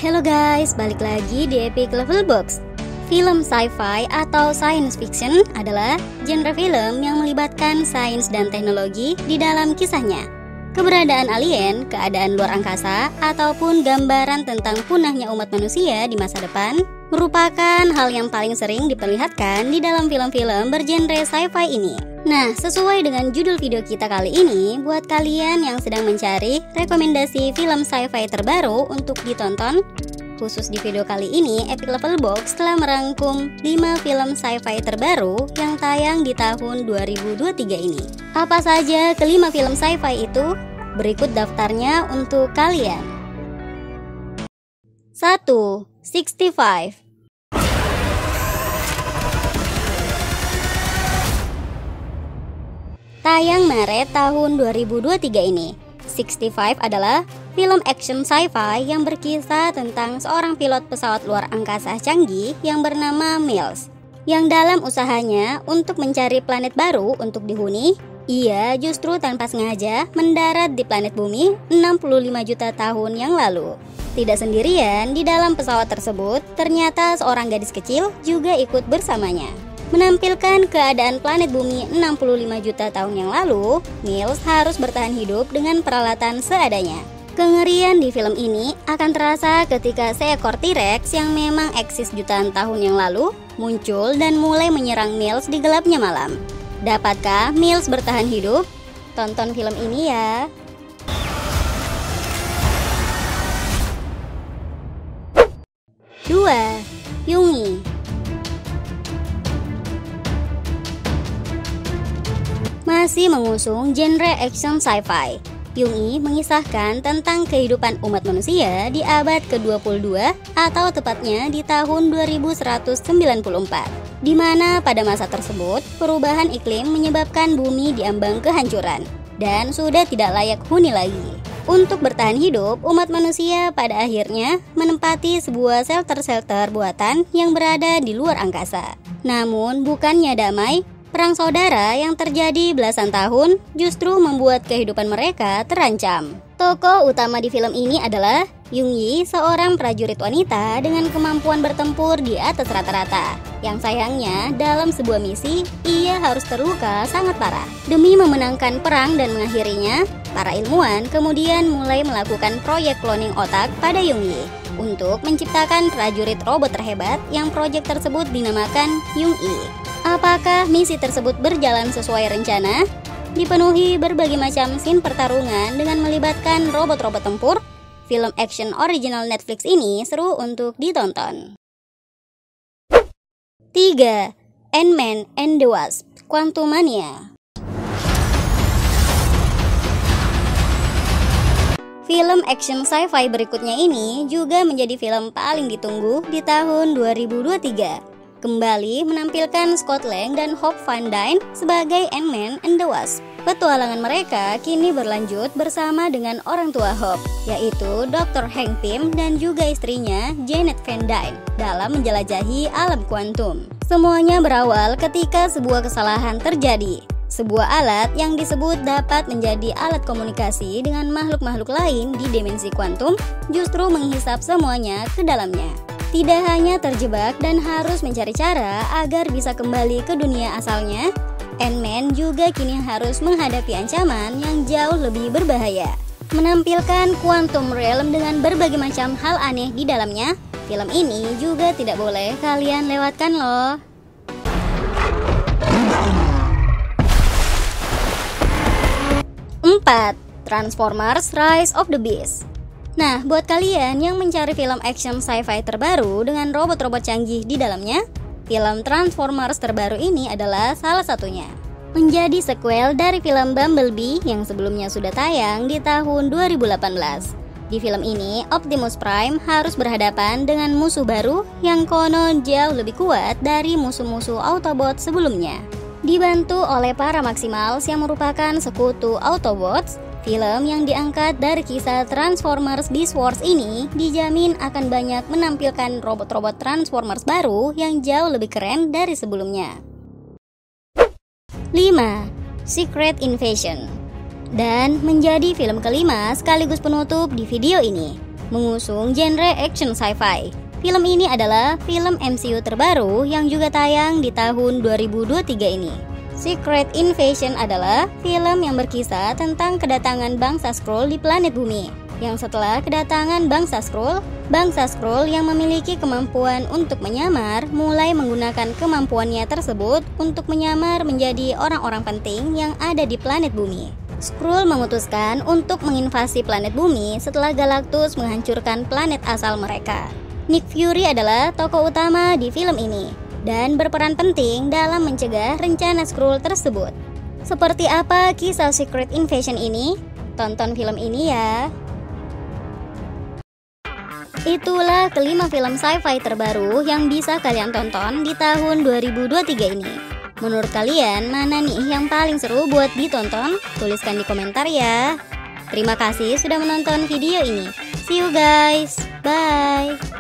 Halo guys, balik lagi di Epic Level Box. Film sci-fi atau science fiction adalah genre film yang melibatkan sains dan teknologi di dalam kisahnya. Keberadaan alien, keadaan luar angkasa, ataupun gambaran tentang punahnya umat manusia di masa depan merupakan hal yang paling sering diperlihatkan di dalam film-film bergenre sci-fi ini. Nah, sesuai dengan judul video kita kali ini, buat kalian yang sedang mencari rekomendasi film sci-fi terbaru untuk ditonton, khusus di video kali ini, Epic Level Box telah merangkum 5 film sci-fi terbaru yang tayang di tahun 2023 ini. Apa saja kelima film sci-fi itu? Berikut daftarnya untuk kalian. 1. 65. Tayang Maret tahun 2023 ini. 65 adalah film action sci-fi yang berkisah tentang seorang pilot pesawat luar angkasa canggih yang bernama Miles, yang dalam usahanya untuk mencari planet baru untuk dihuni, ia justru tanpa sengaja mendarat di planet bumi 65 juta tahun yang lalu. Tidak sendirian, di dalam pesawat tersebut ternyata seorang gadis kecil juga ikut bersamanya. Menampilkan keadaan planet bumi 65 juta tahun yang lalu, Miles harus bertahan hidup dengan peralatan seadanya. Kengerian di film ini akan terasa ketika seekor T-Rex yang memang eksis jutaan tahun yang lalu muncul dan mulai menyerang Miles di gelapnya malam. Dapatkah Miles bertahan hidup? Tonton film ini ya. 2. Yungi. Masih mengusung genre action sci-fi, Yungi mengisahkan tentang kehidupan umat manusia di abad ke-22 atau tepatnya di tahun 2194, di mana pada masa tersebut perubahan iklim menyebabkan bumi diambang kehancuran dan sudah tidak layak huni lagi. Untuk bertahan hidup, umat manusia pada akhirnya menempati sebuah shelter-shelter buatan yang berada di luar angkasa. Namun bukannya damai, perang saudara yang terjadi belasan tahun justru membuat kehidupan mereka terancam. Tokoh utama di film ini adalah Yungi, seorang prajurit wanita dengan kemampuan bertempur di atas rata-rata. Yang sayangnya, dalam sebuah misi, ia harus terluka sangat parah. Demi memenangkan perang dan mengakhirinya, para ilmuwan kemudian mulai melakukan proyek cloning otak pada Yungi untuk menciptakan prajurit robot terhebat yang proyek tersebut dinamakan Yungi. Apakah misi tersebut berjalan sesuai rencana? Dipenuhi berbagai macam scene pertarungan dengan melibatkan robot-robot tempur. Film action original Netflix ini seru untuk ditonton. 3. Ant-Man and the Wasp: Quantumania. Film action sci-fi berikutnya ini juga menjadi film paling ditunggu di tahun 2023. Kembali menampilkan Scott Lang dan Hope Van Dyne sebagai Ant-Man and the Wasp. Petualangan mereka kini berlanjut bersama dengan orang tua Hope, yaitu Dr. Hank Pym dan juga istrinya Janet Van Dyne dalam menjelajahi alam kuantum. Semuanya berawal ketika sebuah kesalahan terjadi. Sebuah alat yang disebut dapat menjadi alat komunikasi dengan makhluk-makhluk lain di dimensi kuantum justru menghisap semuanya ke dalamnya. Tidak hanya terjebak dan harus mencari cara agar bisa kembali ke dunia asalnya, Ant-Man juga kini harus menghadapi ancaman yang jauh lebih berbahaya. Menampilkan quantum realm dengan berbagai macam hal aneh di dalamnya, film ini juga tidak boleh kalian lewatkan loh. 4. Transformers: Rise of the Beasts. Nah, buat kalian yang mencari film action sci-fi terbaru dengan robot-robot canggih di dalamnya, film Transformers terbaru ini adalah salah satunya. Menjadi sequel dari film Bumblebee yang sebelumnya sudah tayang di tahun 2018. Di film ini, Optimus Prime harus berhadapan dengan musuh baru yang konon jauh lebih kuat dari musuh-musuh Autobot sebelumnya. Dibantu oleh para Maximals yang merupakan sekutu Autobots, film yang diangkat dari kisah Transformers Beast Wars ini dijamin akan banyak menampilkan robot-robot Transformers baru yang jauh lebih keren dari sebelumnya. 5. Secret Invasion. Dan menjadi film kelima sekaligus penutup di video ini. mengusung genre action sci-fi. Film ini adalah film MCU terbaru yang juga tayang di tahun 2023 ini. Secret Invasion adalah film yang berkisah tentang kedatangan bangsa Skrull di planet bumi. Yang setelah kedatangan bangsa Skrull yang memiliki kemampuan untuk menyamar mulai menggunakan kemampuannya tersebut untuk menyamar menjadi orang-orang penting yang ada di planet bumi. Skrull memutuskan untuk menginvasi planet bumi setelah Galactus menghancurkan planet asal mereka. Nick Fury adalah tokoh utama di film ini dan berperan penting dalam mencegah rencana Skrull tersebut. Seperti apa kisah Secret Invasion ini? Tonton film ini ya. Itulah kelima film sci-fi terbaru yang bisa kalian tonton di tahun 2023 ini. Menurut kalian, mana nih yang paling seru buat ditonton? Tuliskan di komentar ya. Terima kasih sudah menonton video ini. See you guys. Bye.